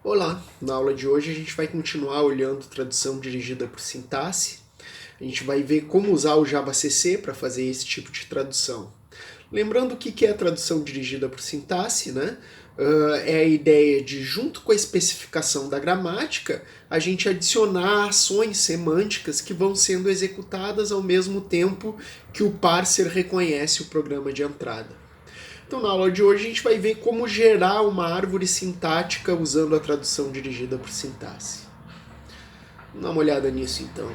Olá, na aula de hoje a gente vai continuar olhando tradução dirigida por sintaxe. A gente vai ver como usar o JavaCC para fazer esse tipo de tradução. Lembrando o que é a tradução dirigida por sintaxe, né? É a ideia de, junto com a especificação da gramática, a gente adicionar ações semânticas que vão sendo executadas ao mesmo tempo que o parser reconhece o programa de entrada. Então, na aula de hoje, a gente vai ver como gerar uma árvore sintática usando a tradução dirigida por sintaxe. Vamos dar uma olhada nisso, então.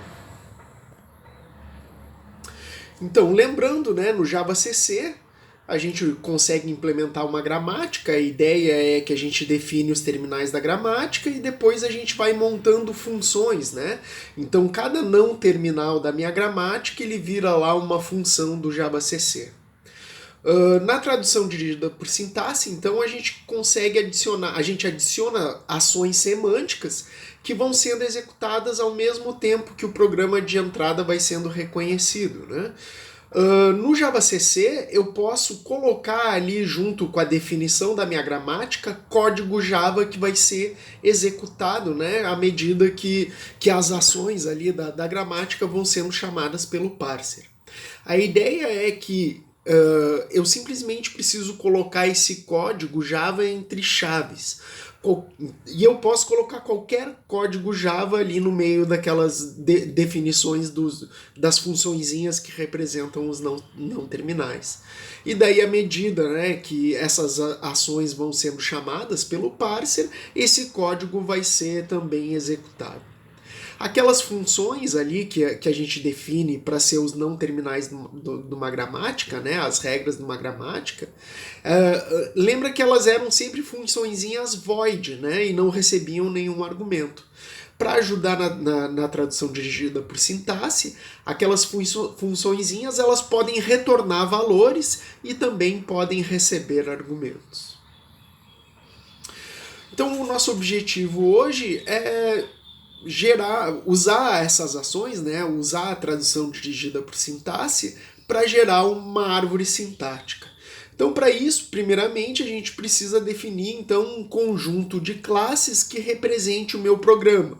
Então, lembrando, né, no JavaCC, a gente consegue implementar uma gramática. A ideia é que a gente define os terminais da gramática e depois a gente vai montando funções, né? Então, cada não terminal da minha gramática, ele vira lá uma função do JavaCC. Na tradução dirigida por sintaxe, então a gente consegue adicionar, a gente adiciona ações semânticas que vão sendo executadas ao mesmo tempo que o programa de entrada vai sendo reconhecido, né? No JavaCC, eu posso colocar ali, junto com a definição da minha gramática, código Java que vai ser executado, né, à medida que as ações ali da gramática vão sendo chamadas pelo parser. A ideia é que eu simplesmente preciso colocar esse código Java entre chaves. E eu posso colocar qualquer código Java ali no meio daquelas definições das funçõezinhas que representam os não terminais. E daí, à medida, né, que essas ações vão sendo chamadas pelo parser, esse código vai ser também executado. Aquelas funções ali que a gente define para ser os não terminais de uma gramática, né, as regras de uma gramática, lembra que elas eram sempre funçõezinhas void, né, e não recebiam nenhum argumento. Para ajudar na tradução dirigida por sintaxe, aquelas funçõezinhas elas podem retornar valores e também podem receber argumentos. Então, o nosso objetivo hoje é usar essas ações, né, usar a tradução dirigida por sintaxe para gerar uma árvore sintática. Então, para isso, primeiramente, a gente precisa definir então um conjunto de classes que represente o meu programa,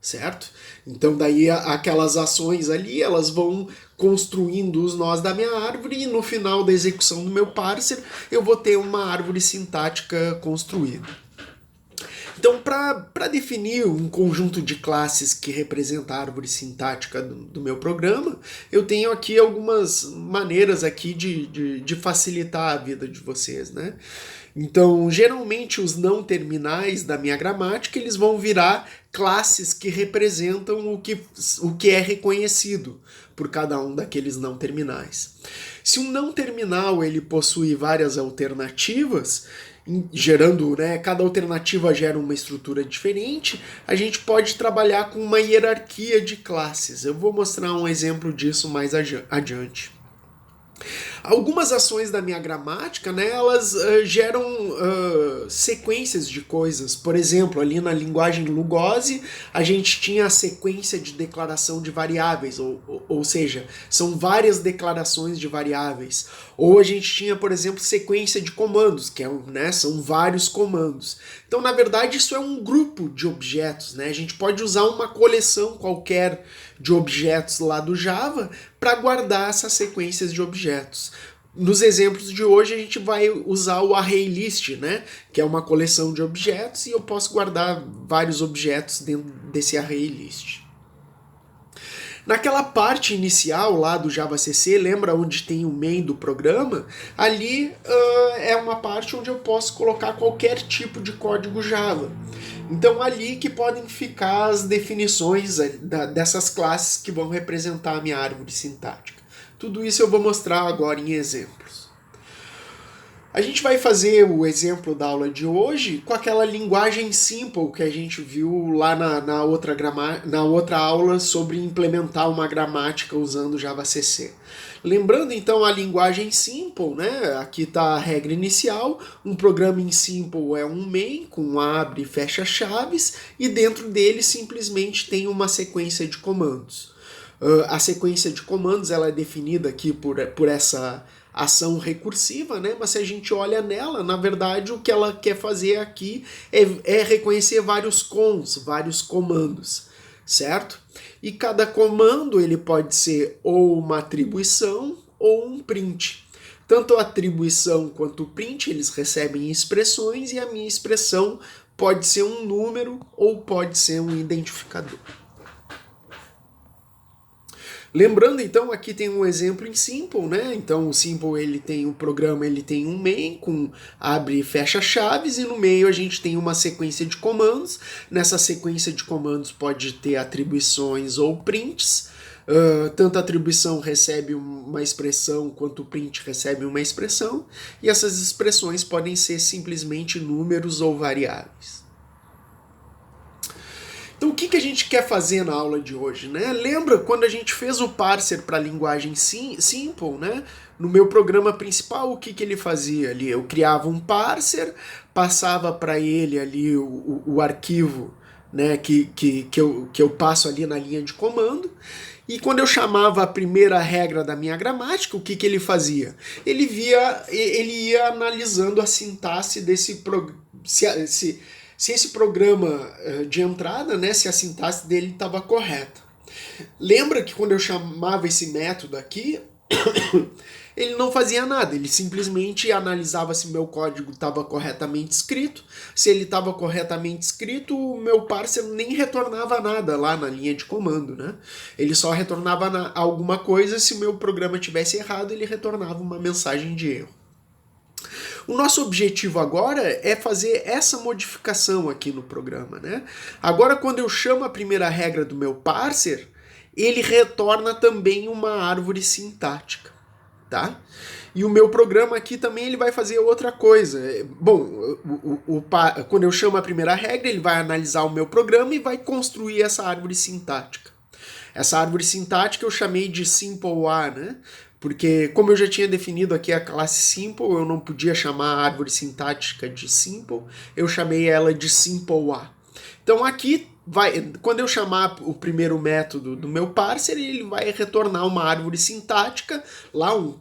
certo? Então, daí aquelas ações ali, elas vão construindo os nós da minha árvore e no final da execução do meu parser, eu vou ter uma árvore sintática construída. Então, para definir um conjunto de classes que representa a árvore sintática do meu programa, eu tenho aqui algumas maneiras aqui de facilitar a vida de vocês, né? Então, geralmente os não terminais da minha gramática, eles vão virar classes que representam o que é reconhecido por cada um daqueles não terminais. Se um não terminal ele possui várias alternativas, gerando, né, cada alternativa gera uma estrutura diferente, a gente pode trabalhar com uma hierarquia de classes. Eu vou mostrar um exemplo disso mais adiante. Algumas ações da minha gramática, né, elas geram sequências de coisas. Por exemplo, ali na linguagem Lugose, a gente tinha a sequência de declaração de variáveis, ou seja, são várias declarações de variáveis. Ou a gente tinha, por exemplo, sequência de comandos, que né, são vários comandos. Então, na verdade, isso é um grupo de objetos, né? A gente pode usar uma coleção qualquer de objetos lá do Java para guardar essas sequências de objetos. Nos exemplos de hoje a gente vai usar o ArrayList, né, que é uma coleção de objetos e eu posso guardar vários objetos dentro desse ArrayList. Naquela parte inicial lá do JavaCC, lembra onde tem o main do programa? Ali é uma parte onde eu posso colocar qualquer tipo de código Java. Então ali que podem ficar as definições dessas classes que vão representar a minha árvore sintática. Tudo isso eu vou mostrar agora em exemplos. A gente vai fazer o exemplo da aula de hoje com aquela linguagem simple que a gente viu lá na outra aula sobre implementar uma gramática usando JavaCC. Lembrando então a linguagem simple, né? Aqui está a regra inicial, um programa em simple é um main com abre e fecha chaves e dentro dele simplesmente tem uma sequência de comandos. A sequência de comandos ela é definida aqui por essa ação recursiva, né? Mas se a gente olha nela, na verdade o que ela quer fazer aqui é reconhecer vários cons, vários comandos, certo? E cada comando ele pode ser ou uma atribuição ou um print. Tanto a atribuição quanto o print, eles recebem expressões e a minha expressão pode ser um número ou pode ser um identificador. Lembrando, então, aqui tem um exemplo em Simple, né? Então, o Simple, ele tem um programa, ele tem um main com abre e fecha chaves, e no meio a gente tem uma sequência de comandos. Nessa sequência de comandos pode ter atribuições ou prints. Tanto a atribuição recebe uma expressão quanto o print recebe uma expressão, e essas expressões podem ser simplesmente números ou variáveis. Então o que a gente quer fazer na aula de hoje, né? Lembra quando a gente fez o parser para a linguagem Simple, né? No meu programa principal, o que ele fazia ali? Eu criava um parser, passava para ele ali o arquivo, né, que eu passo ali na linha de comando, e quando eu chamava a primeira regra da minha gramática, o que ele fazia? Ele ia analisando a sintaxe desse se esse programa de entrada, né, se a sintaxe dele estava correta. Lembra que quando eu chamava esse método aqui, ele não fazia nada, ele simplesmente analisava se meu código estava corretamente escrito. Se ele estava corretamente escrito, o meu parser nem retornava nada lá na linha de comando, né? Ele só retornava alguma coisa, se o meu programa tivesse errado, ele retornava uma mensagem de erro. O nosso objetivo agora é fazer essa modificação aqui no programa, né? Agora, quando eu chamo a primeira regra do meu parser, ele retorna também uma árvore sintática, tá? E o meu programa aqui também ele vai fazer outra coisa. Bom, quando eu chamo a primeira regra, ele vai analisar o meu programa e vai construir essa árvore sintática. Essa árvore sintática eu chamei de Simple A, né? Porque, como eu já tinha definido aqui a classe Simple, eu não podia chamar a árvore sintática de Simple, eu chamei ela de Simple A. Então aqui, quando eu chamar o primeiro método do meu parser, ele vai retornar uma árvore sintática, lá um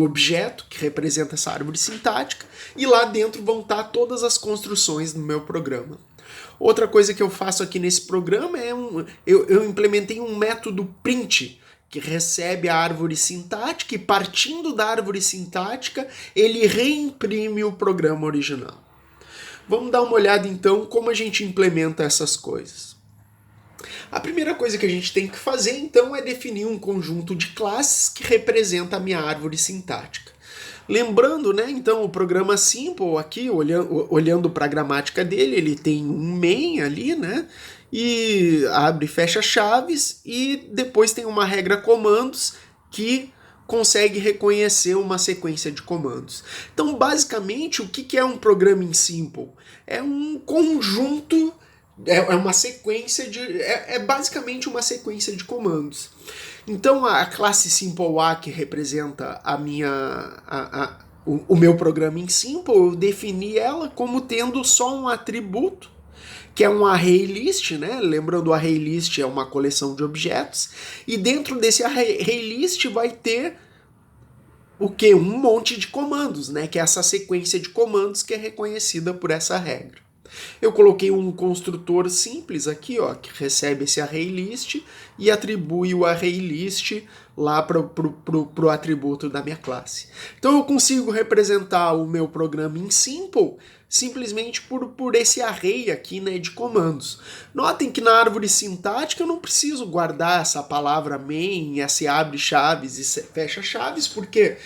objeto que representa essa árvore sintática, e lá dentro vão estar todas as construções do meu programa. Outra coisa que eu faço aqui nesse programa é eu implementei um método print, que recebe a árvore sintática e, partindo da árvore sintática, ele reimprime o programa original. Vamos dar uma olhada então como a gente implementa essas coisas. A primeira coisa que a gente tem que fazer então é definir um conjunto de classes que representa a minha árvore sintática. Lembrando, né, então, o programa Simple aqui, olhando para a gramática dele, ele tem um main ali, né, e abre e fecha chaves, e depois tem uma regra comandos que consegue reconhecer uma sequência de comandos. Então, basicamente, o que é um programa em Simple? É um conjunto, é uma sequência é basicamente uma sequência de comandos. Então a classe Simple A, que representa o meu programa em Simple, eu defini ela como tendo só um atributo, que é um array list, né? Lembrando, o array list é uma coleção de objetos, e dentro desse array list vai ter o quê? Um monte de comandos, né? Que é essa sequência de comandos que é reconhecida por essa regra. Eu coloquei um construtor simples aqui, ó, que recebe esse array list e atribui o array list lá pro atributo da minha classe. Então eu consigo representar o meu programa em Simple simplesmente por esse array aqui, né, de comandos. Notem que na árvore sintática eu não preciso guardar essa palavra main, esse abre chaves e fecha chaves, porque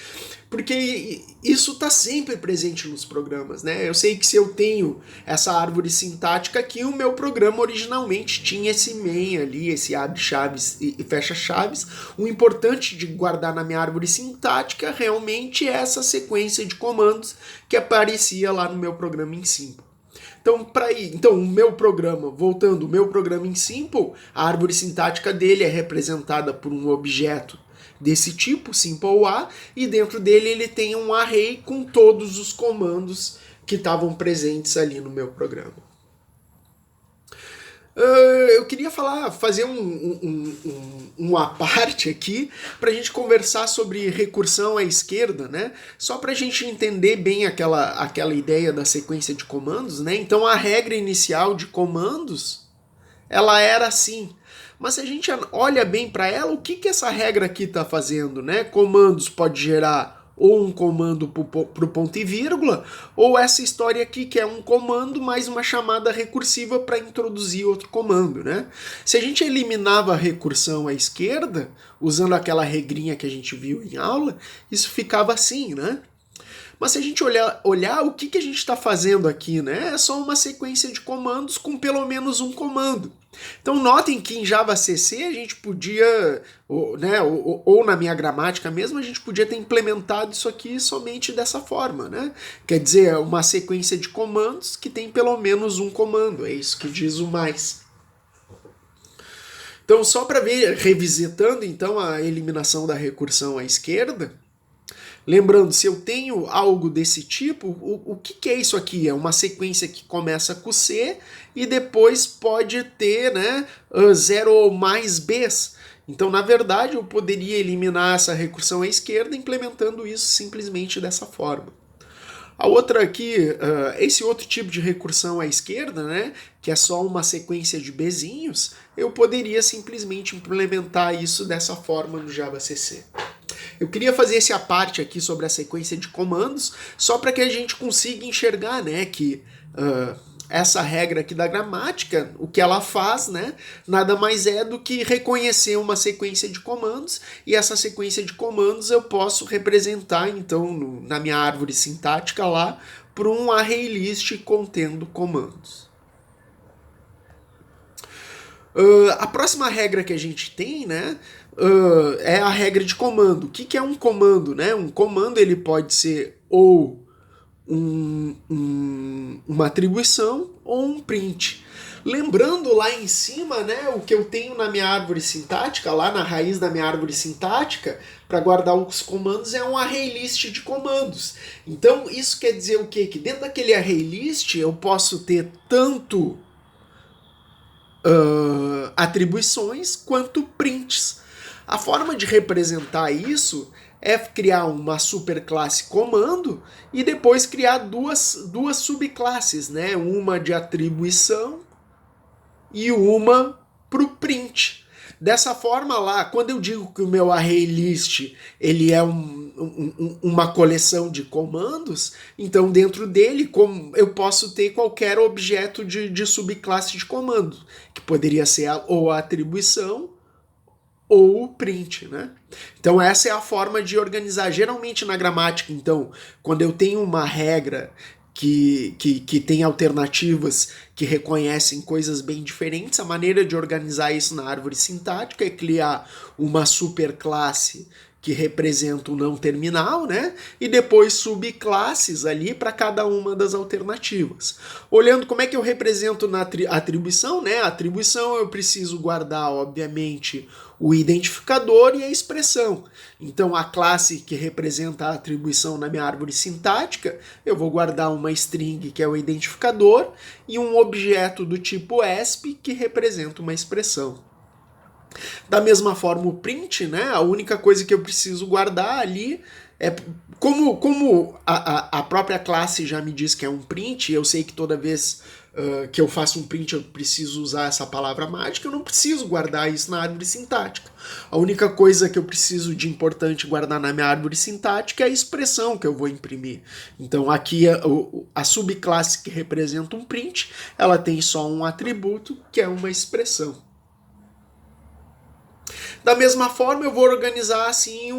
isso está sempre presente nos programas, né? Eu sei que se eu tenho essa árvore sintática aqui, o meu programa originalmente tinha esse main ali, esse abre chaves e fecha chaves. O importante de guardar na minha árvore sintática realmente é essa sequência de comandos que aparecia lá no meu programa em Simple. Então, o meu programa, voltando, o meu programa em Simple, a árvore sintática dele é representada por um objeto desse tipo, Simple A, e dentro dele ele tem um array com todos os comandos que estavam presentes ali no meu programa. Eu queria fazer uma parte aqui para a gente conversar sobre recursão à esquerda, né? Só para a gente entender bem aquela ideia da sequência de comandos, né? Então a regra inicial de comandos, ela era assim. Mas se a gente olha bem para ela, o que essa regra aqui está fazendo, né? Comandos pode gerar ou um comando para o ponto e vírgula, ou essa história aqui que é um comando mais uma chamada recursiva para introduzir outro comando, né? Se a gente eliminava a recursão à esquerda, usando aquela regrinha que a gente viu em aula, isso ficava assim, né? Mas se a gente olhar o que a gente está fazendo aqui, né? É só uma sequência de comandos com pelo menos um comando. Então notem que em Java CC a gente podia, ou na minha gramática mesmo, a gente podia ter implementado isso aqui somente dessa forma, né? Quer dizer, uma sequência de comandos que tem pelo menos um comando, é isso que diz o mais. Então só para ver, revisitando então a eliminação da recursão à esquerda, lembrando, se eu tenho algo desse tipo, o que é isso aqui? É uma sequência que começa com C e depois pode ter, né, 0 ou mais Bs. Então, na verdade, eu poderia eliminar essa recursão à esquerda implementando isso simplesmente dessa forma. A outra aqui, esse outro tipo de recursão à esquerda, né, que é só uma sequência de Bzinhos, eu poderia simplesmente implementar isso dessa forma no Java CC. Eu queria fazer esse aparte aqui sobre a sequência de comandos, só para que a gente consiga enxergar, né, que essa regra aqui da gramática, o que ela faz, né, nada mais é do que reconhecer uma sequência de comandos, e essa sequência de comandos eu posso representar, então, na minha árvore sintática lá, por um array list contendo comandos. A próxima regra que a gente tem, né, é a regra de comando. O que é um comando, né? Um comando ele pode ser ou uma atribuição ou um print. Lembrando lá em cima, né, o que eu tenho na minha árvore sintática, lá na raiz da minha árvore sintática, para guardar os comandos, é um array list de comandos. Então isso quer dizer o quê? Que dentro daquele array list eu posso ter tanto atribuições quanto prints. A forma de representar isso é criar uma superclasse comando e depois criar duas subclasses, né? Uma de atribuição e uma para o print. Dessa forma lá, quando eu digo que o meu array list ele é uma coleção de comandos, então dentro dele eu posso ter qualquer objeto de subclasse de comando, que poderia ser ou a atribuição ou o print, né? Então essa é a forma de organizar. Geralmente na gramática, então, quando eu tenho uma regra que tem alternativas que reconhecem coisas bem diferentes, a maneira de organizar isso na árvore sintática é criar uma superclasse que representa o não terminal, né? E depois subclasses ali para cada uma das alternativas. Olhando como é que eu represento na atribuição, né? A atribuição eu preciso guardar, obviamente, o identificador e a expressão. Então a classe que representa a atribuição na minha árvore sintática, eu vou guardar uma string que é o identificador e um objeto do tipo ESP que representa uma expressão. Da mesma forma o print, né? A única coisa que eu preciso guardar ali é como a própria classe já me diz que é um print, eu sei que toda vez que eu faço um print eu preciso usar essa palavra mágica, eu não preciso guardar isso na árvore sintática. A única coisa que eu preciso de importante guardar na minha árvore sintática é a expressão que eu vou imprimir. Então aqui a subclasse que representa um print, ela tem só um atributo que é uma expressão. Da mesma forma, eu vou organizar assim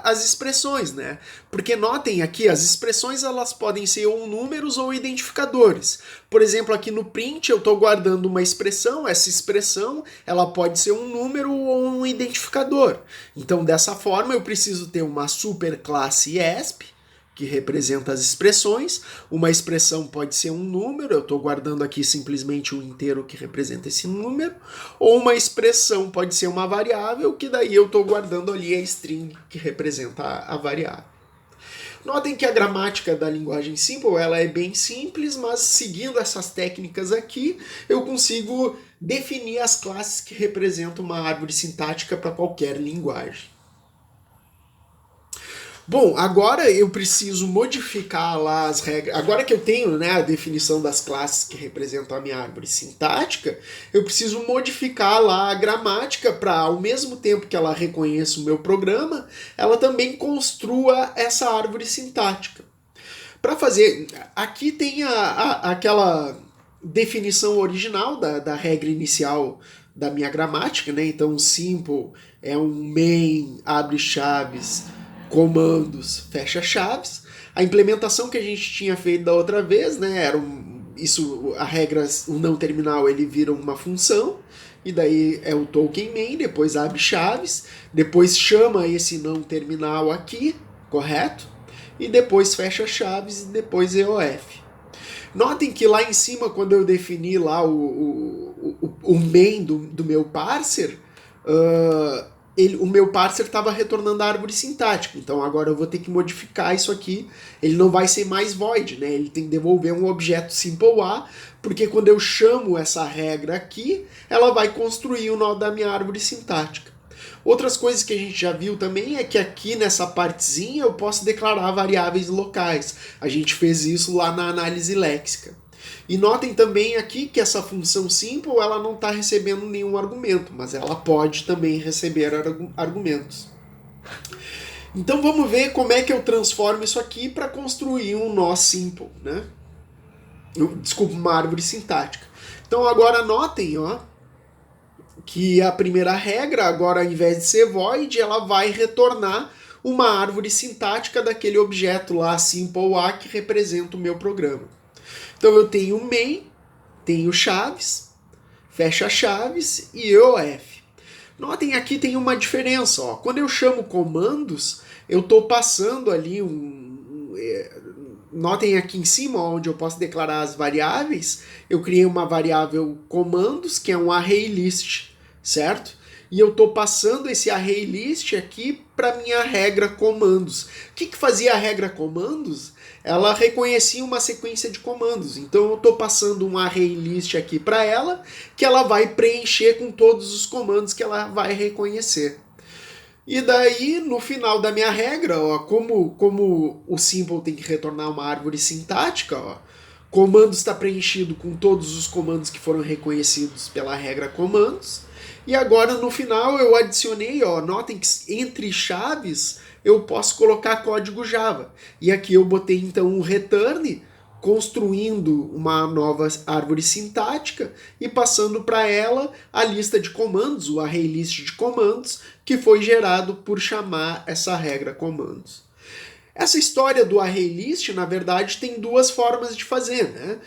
as expressões, né? Porque notem aqui, as expressões elas podem ser ou números ou identificadores. Por exemplo, aqui no print eu estou guardando uma expressão, essa expressão ela pode ser um número ou um identificador. Então, dessa forma, eu preciso ter uma superclasse ESP, que representa as expressões. Uma expressão pode ser um número, eu estou guardando aqui simplesmente um inteiro que representa esse número, ou uma expressão pode ser uma variável, que daí eu estou guardando ali a string que representa a variável. Notem que a gramática da linguagem Simple ela é bem simples, mas seguindo essas técnicas aqui, eu consigo definir as classes que representam uma árvore sintática para qualquer linguagem. Bom, agora eu preciso modificar lá as regras. Agora que eu tenho, né, a definição das classes que representam a minha árvore sintática, eu preciso modificar lá a gramática para, ao mesmo tempo que ela reconheça o meu programa, ela também construa essa árvore sintática. Para fazer, aqui tem aquela definição original da regra inicial da minha gramática, né? Então, simple é um main, abre chaves, comandos, fecha chaves. A implementação que a gente tinha feito da outra vez, né, era a regra, o não terminal, ele vira uma função, e daí é o token main, depois abre chaves, depois chama esse não terminal aqui, correto? E depois fecha chaves e depois EOF. Notem que lá em cima, quando eu defini lá o main do meu parser, o meu parser estava retornando a árvore sintática, então agora eu vou ter que modificar isso aqui, ele não vai ser mais void, né? Ele tem que devolver um objeto simple A, porque quando eu chamo essa regra aqui, ela vai construir o nó da minha árvore sintática. Outras coisas que a gente já viu também é que aqui nessa partezinha eu posso declarar variáveis locais. A gente fez isso lá na análise léxica. E notem também aqui que essa função simple ela não está recebendo nenhum argumento, mas ela pode também receber argumentos. Então vamos ver como é que eu transformo isso aqui para construir um nó simple, né? Desculpa, uma árvore sintática. Então agora notem, ó, que a primeira regra, agora ao invés de ser void, ela vai retornar uma árvore sintática daquele objeto lá, simple A, que representa o meu programa. Então eu tenho main, tenho chaves, fecha chaves e EOF. Notem aqui tem uma diferença, ó. Quando eu chamo comandos, eu estou passando ali notem aqui em cima, onde eu posso declarar as variáveis, eu criei uma variável comandos, que é um array list, certo? E eu estou passando esse array list aqui para minha regra comandos. O que fazia a regra comandos? Ela reconhecia uma sequência de comandos. Então eu estou passando um array list aqui para ela, que ela vai preencher com todos os comandos que ela vai reconhecer. E daí, no final da minha regra, ó, como o simple tem que retornar uma árvore sintática, ó, comandos está preenchido com todos os comandos que foram reconhecidos pela regra comandos. E agora no final eu adicionei, ó, notem que entre chaves eu posso colocar código Java. E aqui eu botei então um return, construindo uma nova árvore sintática e passando para ela a lista de comandos, o array list de comandos, que foi gerado por chamar essa regra comandos. Essa história do array list, na verdade, tem duas formas de fazer, né?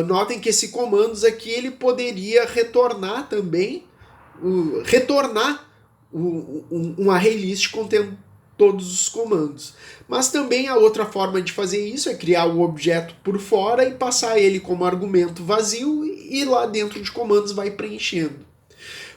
Notem que esse comandos aqui ele poderia retornar também, um array list contendo todos os comandos. Mas também a outra forma de fazer isso é criar o objeto por fora e passar ele como argumento vazio e lá dentro de comandos vai preenchendo.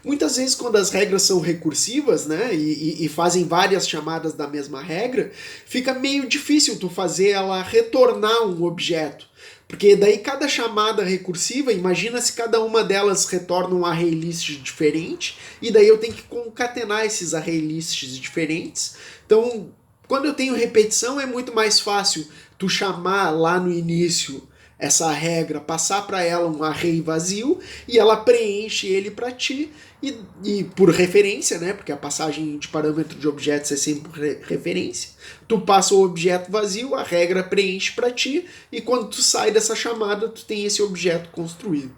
Muitas vezes quando as regras são recursivas, né, e fazem várias chamadas da mesma regra, fica meio difícil tu fazer ela retornar um objeto. Porque daí cada chamada recursiva, imagina se cada uma delas retorna um array list diferente, e daí eu tenho que concatenar esses array lists diferentes. Então, quando eu tenho repetição, é muito mais fácil tu chamar lá no início essa regra, passar para ela um array vazio, e ela preenche ele para ti, e por referência, né, porque a passagem de parâmetro de objetos é sempre referência, tu passa o objeto vazio, a regra preenche para ti, e quando tu sai dessa chamada, tu tem esse objeto construído.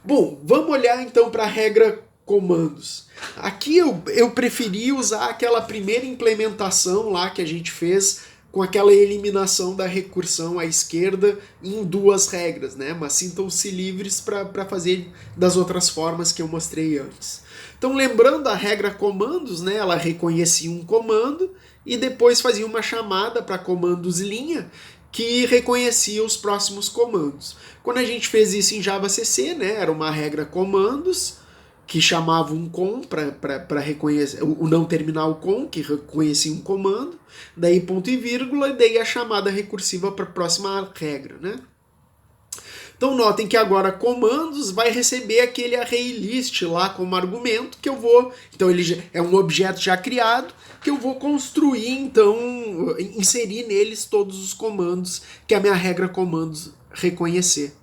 Bom, vamos olhar então para a regra comandos. Aqui eu preferi usar aquela primeira implementação lá que a gente fez com aquela eliminação da recursão à esquerda em duas regras, né? Mas sintam-se livres para fazer das outras formas que eu mostrei antes. Então, lembrando a regra comandos, né? Ela reconhecia um comando e depois fazia uma chamada para comandos linha que reconhecia os próximos comandos. Quando a gente fez isso em Java CC, né? Era uma regra comandos que chamava um com para reconhecer, o não terminal com, que reconhecia um comando, daí ponto e vírgula, e daí a chamada recursiva para a próxima regra, né? Então notem que agora comandos vai receber aquele array list lá como argumento que eu vou, então ele é um objeto já criado que eu vou construir, então inserir neles todos os comandos que a minha regra comandos reconhecer.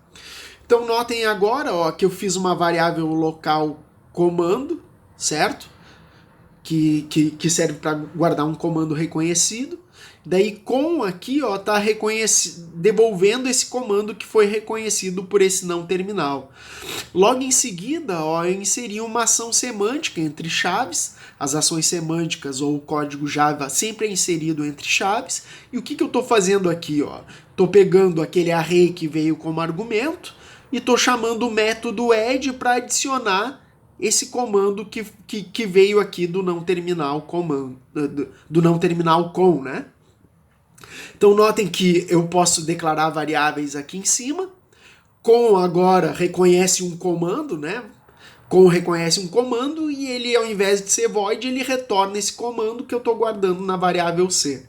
Então notem agora, ó, que eu fiz uma variável local comando, certo? Que serve para guardar um comando reconhecido. Daí com aqui, ó, tá devolvendo esse comando que foi reconhecido por esse não terminal. Logo em seguida, ó, eu inseri uma ação semântica entre chaves. As ações semânticas ou o código Java sempre é inserido entre chaves. E o que eu estou fazendo aqui? Estou pegando aquele array que veio como argumento e estou chamando o método add para adicionar esse comando que veio aqui do não terminal comando, do não terminal com, né? Então notem que eu posso declarar variáveis aqui em cima. Com agora reconhece um comando, né? Com reconhece um comando e ele, ao invés de ser void, ele retorna esse comando que eu estou guardando na variável C.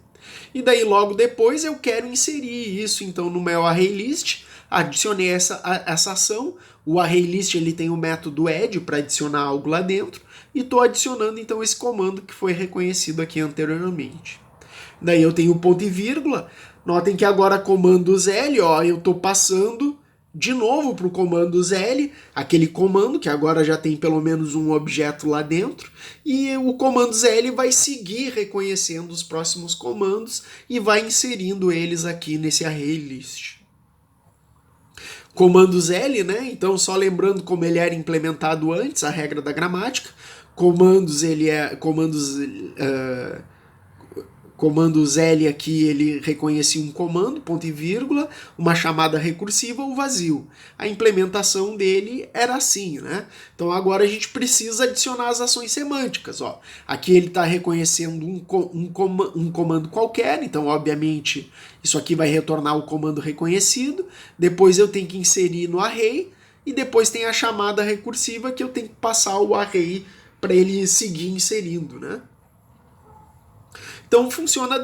E daí logo depois eu quero inserir isso então no meu array list. Adicionei essa ação. O array list ele tem o método add para adicionar algo lá dentro. E estou adicionando então esse comando que foi reconhecido aqui anteriormente. Daí eu tenho ponto e vírgula. Notem que agora comandos L, ó, eu estou passando de novo para o comandos L, aquele comando que agora já tem pelo menos um objeto lá dentro, e o comandos L vai seguir reconhecendo os próximos comandos e vai inserindo eles aqui nesse array list. Comandos L, né? Então só lembrando como ele era implementado antes, a regra da gramática. Comandos comandos L aqui, ele reconhecia um comando, ponto e vírgula, uma chamada recursiva ou vazio. A implementação dele era assim, né? Então agora a gente precisa adicionar as ações semânticas, ó. Aqui ele está reconhecendo um comando qualquer, então obviamente isso aqui vai retornar o comando reconhecido, depois eu tenho que inserir no array, e depois tem a chamada recursiva que eu tenho que passar o array para ele seguir inserindo, né? Então funciona,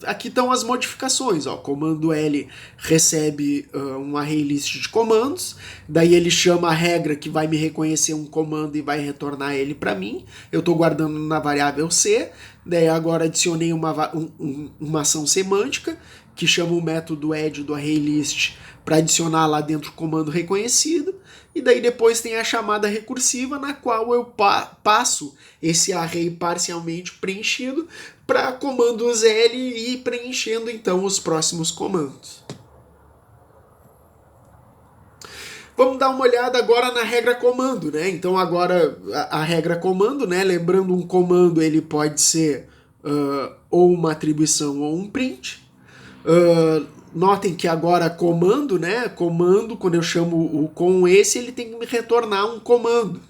aqui estão as modificações, ó, comando L recebe um array list de comandos, daí ele chama a regra que vai me reconhecer um comando e vai retornar ele para mim, eu estou guardando na variável C, daí agora adicionei uma ação semântica que chama o método add do array list para adicionar lá dentro o comando reconhecido, e daí depois tem a chamada recursiva na qual eu passo esse array parcialmente preenchido para comandos L e ir preenchendo então os próximos comandos. Vamos dar uma olhada agora na regra comando, né? Então agora a regra comando, né? Lembrando, um comando ele pode ser ou uma atribuição ou um print. Notem que agora comando, né? Comando, quando eu chamo o com esse, ele tem que me retornar um comando.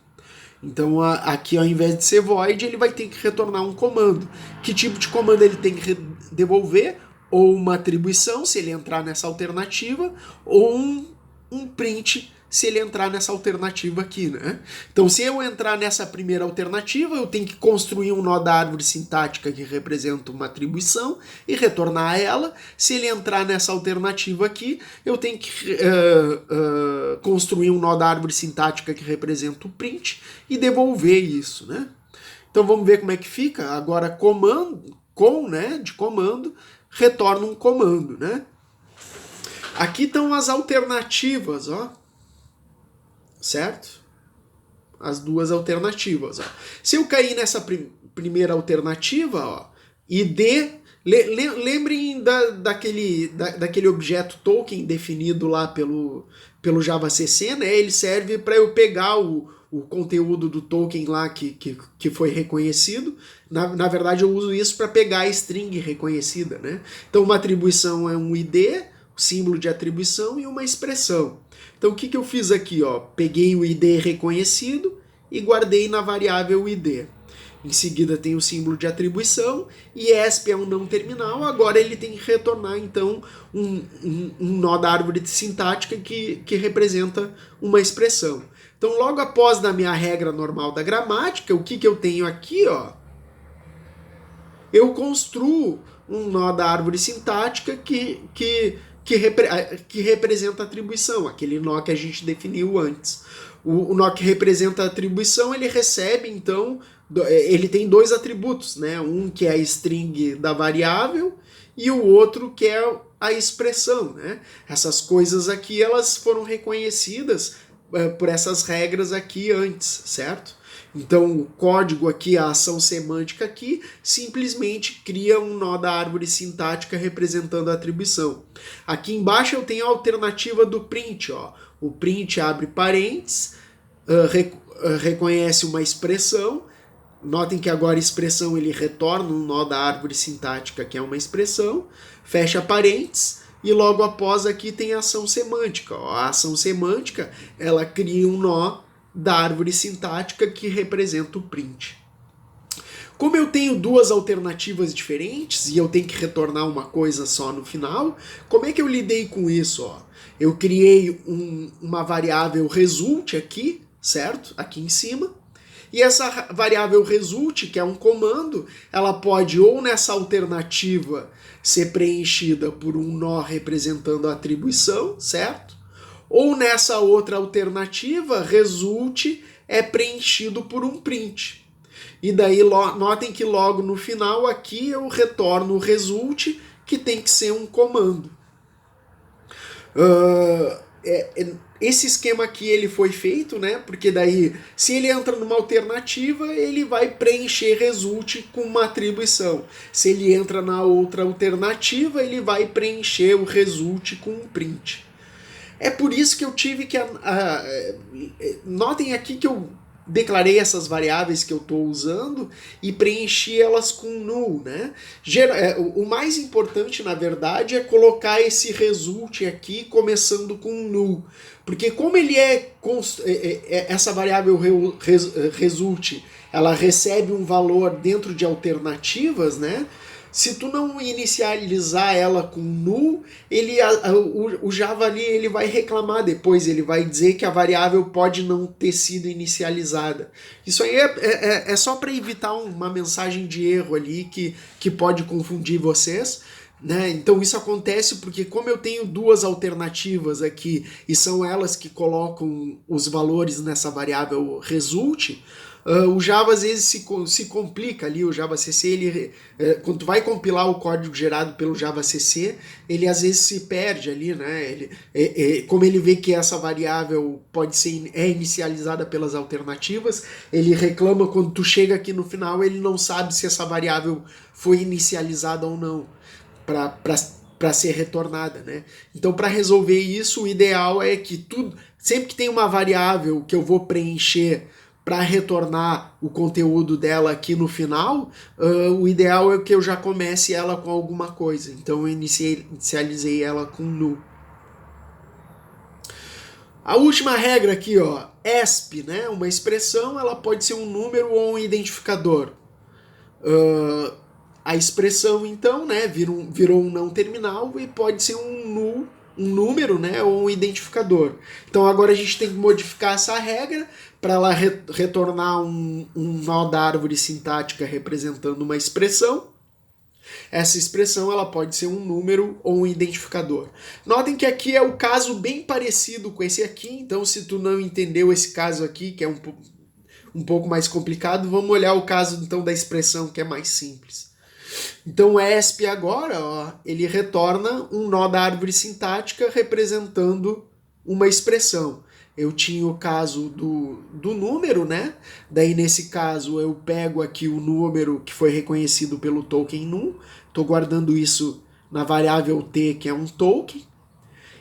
Então aqui, ao invés de ser void, ele vai ter que retornar um comando. Que tipo de comando ele tem que devolver? Ou uma atribuição, se ele entrar nessa alternativa, ou um print, se ele entrar nessa alternativa aqui, né? Então, se eu entrar nessa primeira alternativa, eu tenho que construir um nó da árvore sintática que representa uma atribuição e retornar ela. Se ele entrar nessa alternativa aqui, eu tenho que construir um nó da árvore sintática que representa o print e devolver isso, né? Então, vamos ver como é que fica. Agora, comando, né, de comando, retorna um comando, né? Aqui estão as alternativas, ó. Certo? As duas alternativas, ó. Se eu cair nessa primeira alternativa, ó, id, lembrem daquele objeto token definido lá pelo JavaCC, né? Ele serve para eu pegar o conteúdo do token lá que foi reconhecido. Na verdade, eu uso isso para pegar a string reconhecida, né? Então, uma atribuição é um id, o símbolo de atribuição, e uma expressão. Então o que eu fiz aqui? Ó? Peguei o id reconhecido e guardei na variável id. Em seguida tem o símbolo de atribuição, e ESP é um não terminal, agora ele tem que retornar então um nó da árvore sintática que representa uma expressão. Então Então, logo após da minha regra normal da gramática, o que eu tenho aqui, ó? Eu construo um nó da árvore sintática que representa a atribuição, aquele nó que a gente definiu antes. O nó que representa a atribuição, ele recebe, então, ele tem dois atributos, né? Um que é a string da variável e o outro que é a expressão, né? Essas coisas aqui, elas foram reconhecidas por essas regras aqui antes, certo? Então o código aqui, a ação semântica aqui, simplesmente cria um nó da árvore sintática representando a atribuição. Aqui embaixo eu tenho a alternativa do print, ó. O print abre parênteses, reconhece uma expressão. Notem que agora a expressão ele retorna um nó da árvore sintática, que é uma expressão, fecha parênteses, e logo após aqui tem a ação semântica. Ó, a ação semântica, ela cria um nó da árvore sintática que representa o print. Como eu tenho duas alternativas diferentes e eu tenho que retornar uma coisa só no final, como é que eu lidei com isso? Ó? Eu criei uma variável result aqui, certo? Aqui em cima. E essa variável result, que é um comando, ela pode ou nessa alternativa ser preenchida por um nó representando a atribuição, certo? Ou nessa outra alternativa, result é preenchido por um print. E daí notem que logo no final aqui eu retorno o result, que tem que ser um comando. Esse esquema aqui ele foi feito, né? Porque daí, se ele entra numa alternativa, ele vai preencher result com uma atribuição. Se ele entra na outra alternativa, ele vai preencher o result com um print. É por isso que eu tive que... notem aqui que eu declarei essas variáveis que eu estou usando e preenchi elas com null, né? O mais importante, na verdade, é colocar esse result aqui começando com null. Porque como ele essa variável result, ela recebe um valor dentro de alternativas, né? Se tu não inicializar ela com null, o Java ali ele vai reclamar depois, ele vai dizer que a variável pode não ter sido inicializada. Isso aí é só para evitar uma mensagem de erro ali que pode confundir vocês. Né? Então isso acontece porque como eu tenho duas alternativas aqui e são elas que colocam os valores nessa variável result, o Java às vezes se complica ali, o Java CC, quando tu vai compilar o código gerado pelo Java CC, ele às vezes se perde ali, né? Como ele vê que essa variável é inicializada pelas alternativas, ele reclama quando tu chega aqui no final, ele não sabe se essa variável foi inicializada ou não para ser retornada, né? Então, para resolver isso, o ideal é que sempre que tem uma variável que eu vou preencher para retornar o conteúdo dela aqui no final, o ideal é que eu já comece ela com alguma coisa. Então eu inicializei ela com null. A última regra aqui, ó, ESP, né? Uma expressão, ela pode ser um número ou um identificador. A expressão, então, né, virou um não terminal e pode ser um número, né, ou um identificador. Então agora a gente tem que modificar essa regra para ela retornar um nó da árvore sintática representando uma expressão. Essa expressão ela pode ser um número ou um identificador. Notem que aqui é o caso bem parecido com esse aqui, então se tu não entendeu esse caso aqui, que é um pouco mais complicado, vamos olhar o caso então da expressão, que é mais simples. Então o ESP agora, ó, ele retorna um nó da árvore sintática representando uma expressão. Eu tinha o caso do número, né? Daí nesse caso eu pego aqui o número que foi reconhecido pelo token num, estou guardando isso na variável t, que é um token.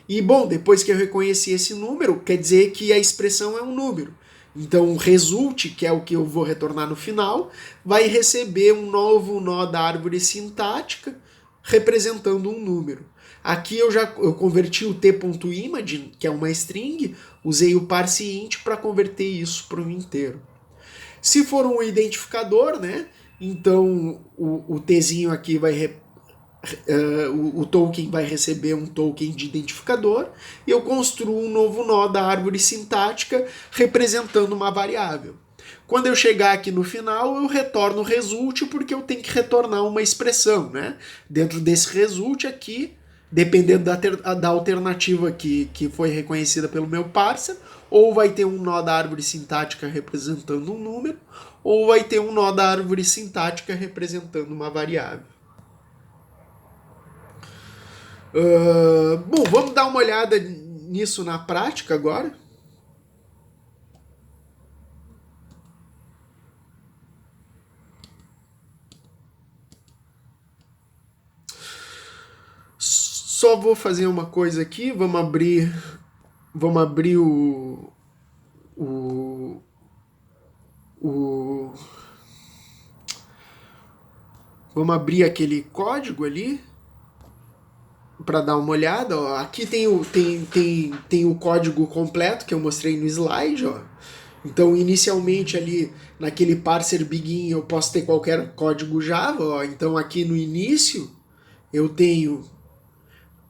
E bom, depois que eu reconheci esse número, quer dizer que a expressão é um número. Então o result, que é o que eu vou retornar no final, vai receber um novo nó da árvore sintática representando um número. Aqui eu converti o t.image, que é uma string, usei o parseInt para converter isso para um inteiro. Se for um identificador, né, então o tzinho aqui vai o token vai receber um token de identificador e eu construo um novo nó da árvore sintática representando uma variável. Quando eu chegar aqui no final, eu retorno o result porque eu tenho que retornar uma expressão, né? Dentro desse result aqui, dependendo da alternativa que foi reconhecida pelo meu parser, ou vai ter um nó da árvore sintática representando um número, ou vai ter um nó da árvore sintática representando uma variável. Bom, vamos dar uma olhada nisso na prática agora. Só vou fazer uma coisa aqui, vamos abrir vamos abrir aquele código ali para dar uma olhada. Ó. Aqui tem o código completo que eu mostrei no slide. Ó. Então, inicialmente ali naquele parser begin eu posso ter qualquer código Java. Ó. Então, aqui no início eu tenho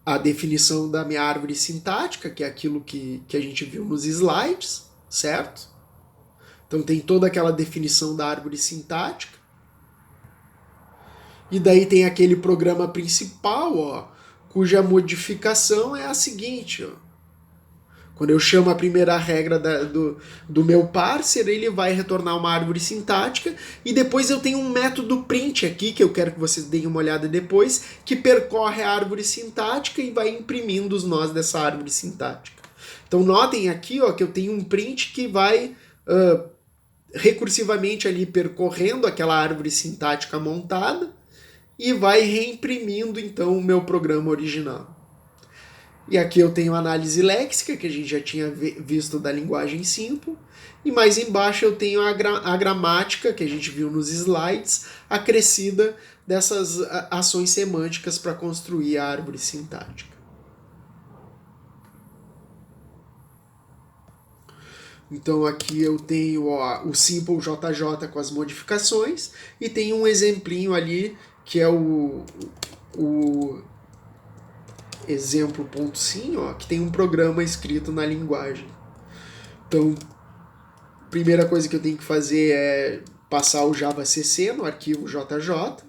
a definição da minha árvore sintática, que é aquilo que a gente viu nos slides, certo? Então tem toda aquela definição da árvore sintática. E daí tem aquele programa principal, ó, cuja modificação é a seguinte, ó. Quando eu chamo a primeira regra do meu parser, ele vai retornar uma árvore sintática e depois eu tenho um método print aqui, que eu quero que vocês deem uma olhada depois, que percorre a árvore sintática e vai imprimindo os nós dessa árvore sintática. Então notem aqui, ó, que eu tenho um print que vai recursivamente ali percorrendo aquela árvore sintática montada e vai reimprimindo então o meu programa original. E aqui eu tenho a análise léxica, que a gente já tinha visto da linguagem simple. E mais embaixo eu tenho a gramática, que a gente viu nos slides, acrescida dessas ações semânticas para construir a árvore sintática. Então aqui eu tenho o simple JJ com as modificações e tem um exemplinho ali que é o exemplo.sim, ó, que tem um programa escrito na linguagem. Então, primeira coisa que eu tenho que fazer é passar o JavaCC no arquivo JJ.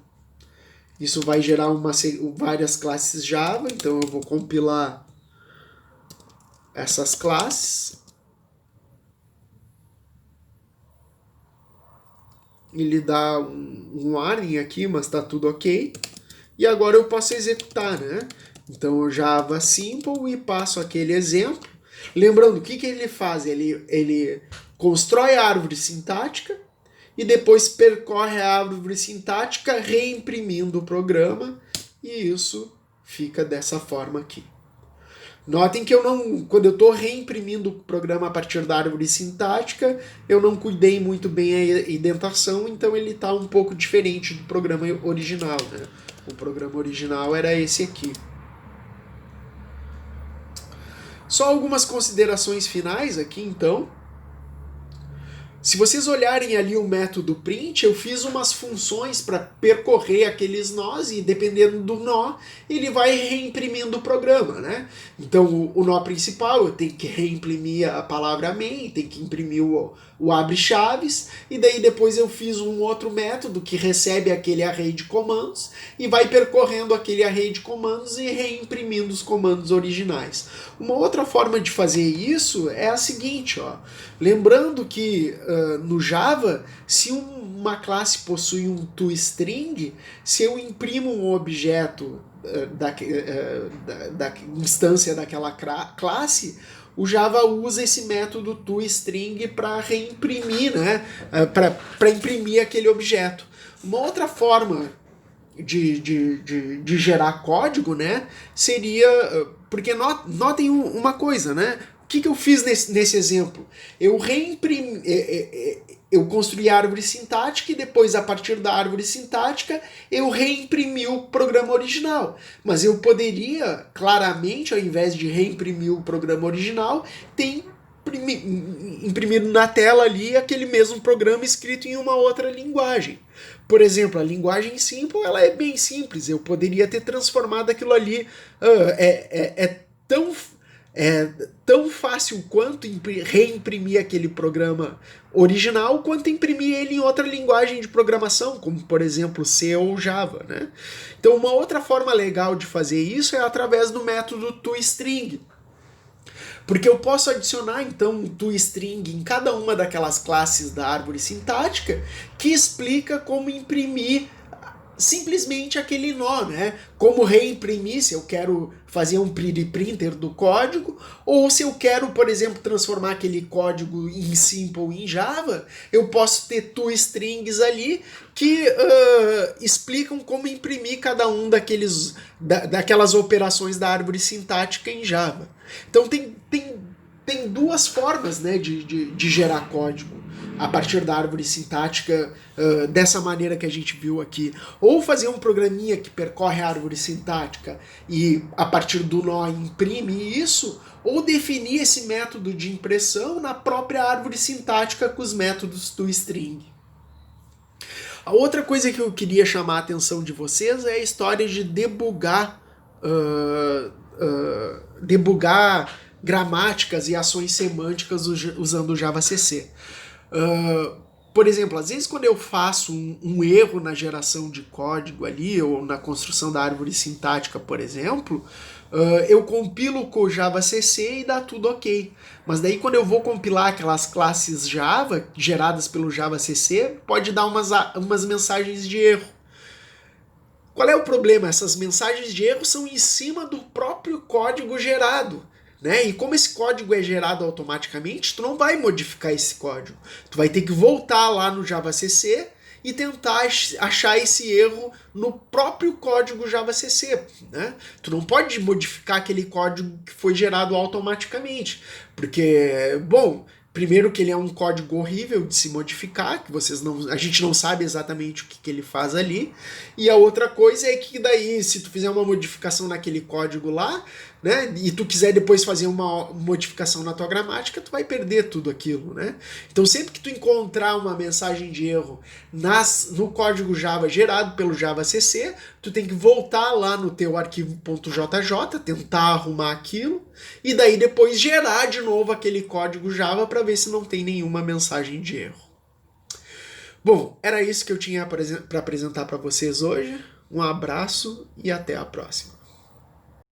Isso vai gerar várias classes Java, então eu vou compilar essas classes. Ele dá um warning aqui, mas está tudo ok. E agora eu posso executar, né? Então eu Java Simple e passo aquele exemplo. Lembrando, o que ele faz? Ele constrói a árvore sintática e depois percorre a árvore sintática reimprimindo o programa e isso fica dessa forma aqui. Notem que quando eu estou reimprimindo o programa a partir da árvore sintática, eu não cuidei muito bem a indentação, então ele está um pouco diferente do programa original, né? O programa original era esse aqui. Só algumas considerações finais aqui, então. Se vocês olharem ali o método print, eu fiz umas funções para percorrer aqueles nós e dependendo do nó, ele vai reimprimindo o programa, né? Então o nó principal eu tenho que reimprimir a palavra main, tem que imprimir o abre-chaves e daí depois eu fiz um outro método que recebe aquele array de comandos e vai percorrendo aquele array de comandos e reimprimindo os comandos originais. Uma outra forma de fazer isso é a seguinte, ó. Lembrando que no Java, se uma classe possui um toString, se eu imprimo um objeto da instância daquela classe, o Java usa esse método toString para reimprimir, né? Para imprimir aquele objeto. Uma outra forma de gerar código, né, seria... Porque notem uma coisa, né? O que eu fiz nesse exemplo? Eu construí a árvore sintática e depois, a partir da árvore sintática, eu reimprimi o programa original. Mas eu poderia, claramente, ao invés de reimprimir o programa original, ter imprimido na tela ali aquele mesmo programa escrito em uma outra linguagem. Por exemplo, a linguagem simple, ela é bem simples. Eu poderia ter transformado aquilo ali. Tão, é tão fácil quanto reimprimir aquele programa original, quanto imprimir ele em outra linguagem de programação, como por exemplo C ou Java, né? Então uma outra forma legal de fazer isso é através do método toString. Porque eu posso adicionar então um toString em cada uma daquelas classes da árvore sintática que explica como imprimir simplesmente aquele nó, né? Como reimprimir se eu quero fazer um printer do código, ou se eu quero, por exemplo, transformar aquele código em simple em Java, eu posso ter tostrings ali que explicam como imprimir cada um daquelas operações da árvore sintática em Java. Então tem duas formas, né, de gerar código a partir da árvore sintática dessa maneira que a gente viu aqui. Ou fazer um programinha que percorre a árvore sintática e a partir do nó imprime isso, ou definir esse método de impressão na própria árvore sintática com os métodos toString. A outra coisa que eu queria chamar a atenção de vocês é a história de debugar gramáticas e ações semânticas usando o JavaCC. Por exemplo, às vezes quando eu faço um erro na geração de código ali, ou na construção da árvore sintática, por exemplo, eu compilo com o JavaCC e dá tudo ok. Mas daí quando eu vou compilar aquelas classes Java, geradas pelo JavaCC, pode dar umas mensagens de erro. Qual é o problema? Essas mensagens de erro são em cima do próprio código gerado. Né? E como esse código é gerado automaticamente, tu não vai modificar esse código. Tu vai ter que voltar lá no JavaCC e tentar achar esse erro no próprio código JavaCC. Né? Tu não pode modificar aquele código que foi gerado automaticamente. Porque, bom, primeiro que ele é um código horrível de se modificar, que a gente não sabe exatamente o que ele faz ali. E a outra coisa é que daí, se tu fizer uma modificação naquele código lá, né, e tu quiser depois fazer uma modificação na tua gramática, tu vai perder tudo aquilo, né? Então sempre que tu encontrar uma mensagem de erro no código Java gerado pelo JavaCC, tu tem que voltar lá no teu arquivo .jj, tentar arrumar aquilo, e daí depois gerar de novo aquele código Java para ver se não tem nenhuma mensagem de erro. Bom, era isso que eu tinha para apresentar para vocês hoje. Um abraço e até a próxima.